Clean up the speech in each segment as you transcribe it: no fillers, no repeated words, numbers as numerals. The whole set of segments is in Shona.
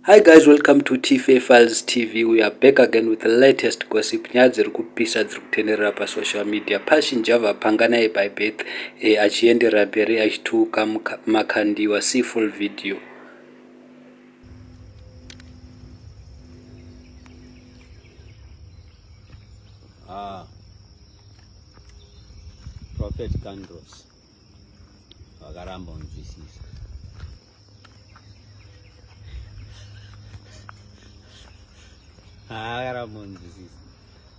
Hi guys, welcome to TFA Files TV. We are back again with the latest gossip. Nyadzi kupisa kutenderera pa social media. Pashinjava pangana by Beth achiendera mberi achituka Makandiw. See full video. Prophet Kandros wakaramba unzwisisa. Akaramba unzwisisa.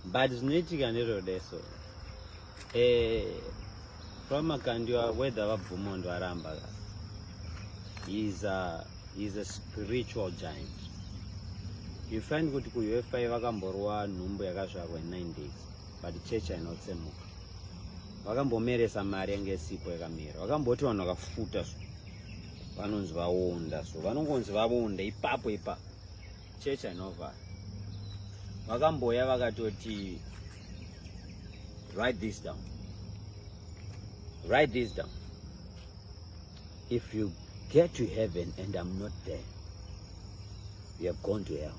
But zvinoitika ndezvodeso. From Makandiw whether vabvuma ndoaramba. He's a spiritual giant. You find kuti ku-UFI vakamborwa nhumbu yakasvakwa in 9 days. But church ainotsemuka. Vakambomeresa mari yange isipo yakamera. Vakamboti vanhu vakafuta so. Vanonzi vaonda so. Vanongonzi vaonda ipapo. Church ainovhara. Vakamboya vakatoti write this down. Write this down. If you get to heaven and I'm not there, you have gone to hell.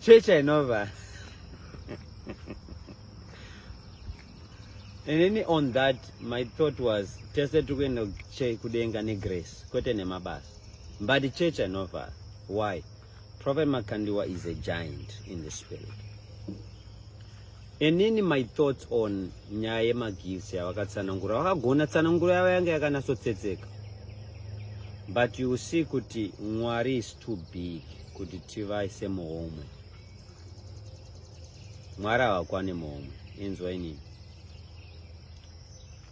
Church ainova. And then on that, my thought was, tested to go kudenga ne grace, kote ne mabas. But the church ainova. Why? Prophet Makandiw is a giant in the spirit. And then my thoughts on nyaye magifts ya wakatsanangura. Wakagona tsanangura yawa yange yakanasotsetseka. But you see kuti Mwari is too big kuti tivaise muhomwe. Mwari havakwane muhomwe. Inzwa inini.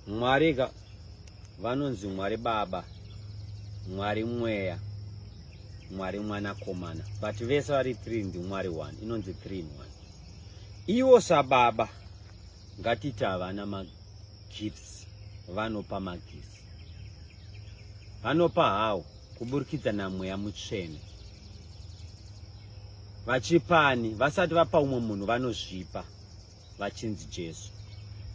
Mwari ka vanonzi Mwari baba, Mwari mweya, Mwari mwanakomana. But vese vari 3 ndi Mwari 1. Inonzi 3 in 1. Iwo sababa ngatiti havana magifts, vanopa magifts. Vanopa hawo kuburikidza namweya mutsvene. Vachipani vasati vapa umwe munhu vanozvipa vachinzi Jesu.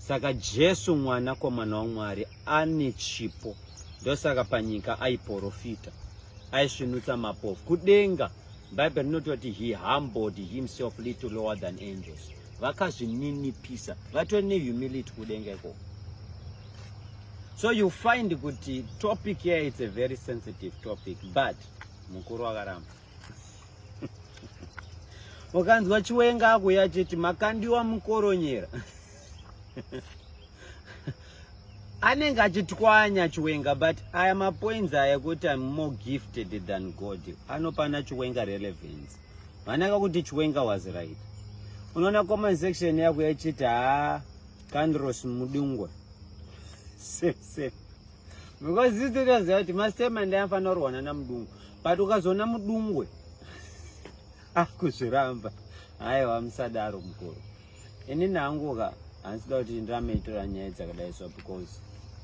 Saka Jesu mwanakomana waMwari ane chipo. Ndosaka panyika aiprofita, aisvinutsa mapofu. Kudenga Bible rinototi he humbled himself little lower than angels. Vakazvininipisa, vatori nehumility kudenga iko. So you find kuti topic here, it's a very sensitive topic, but mukuru wakaramba. Mukanzwa chiwenga akuya chiti Makandiw mukoronyera. Anenge achitwanya chiwenga, but I am a point kuti I'm more gifted than God. Anopana chiwenga relevance. Vanaka kuti chiwenga was right. Unaona comment section yako yachiti Kandros mudungwe. Same. Because this is that masema ndiyafana rwana na mudungwe. But ukazona mudungwe akuzviramba. Aiwa musadaro mukuru. Inini hanguka handisida kuti ndirametora nyaya dzakadai so, because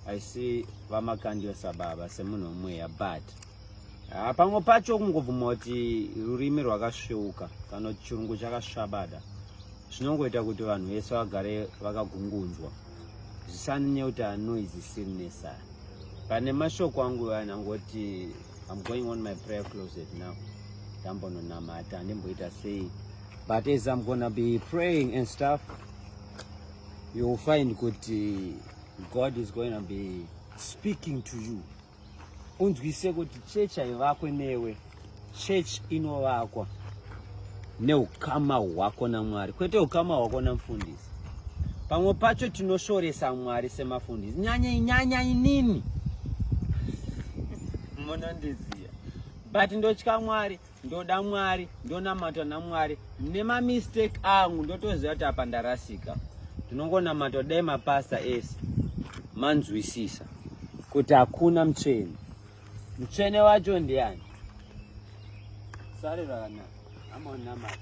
I see vaMakandiw sababa semunhu womweya, but pamwe pacho kungobvuma kuti rurimi rwakasveuka kana kuti chirungu chakasvabada zvinongoita kuti vanhu vese vagare vakagungunzwa, zvisanyanya kuti anoise silness. Pane mashoko angu anangoti I'm going on my prayer closet now. Ndambononamata ndimboita sei. But as I'm gonna be praying and stuff, you'll find kuti God is going to be speaking to you. Unzwise kuti church haivakwe newe. Church inovakwa neukama hwako naMwari, kwete ukama hwako namufundisi. Pamwe pacho tinoshoresa Mwari semafundisi. Nyanya inini. Munondiziya. But ndotya Mwari, ndoda Mwari, ndonamata naMwari. Nema mistake angu ndotoziva kuti apa ndarasika. Tinongonamata dai mapasta ese manzwisisa kuti hakuna mutsvene. Mutsvene wacho ndiani? Sare rakanaka. Amonamata.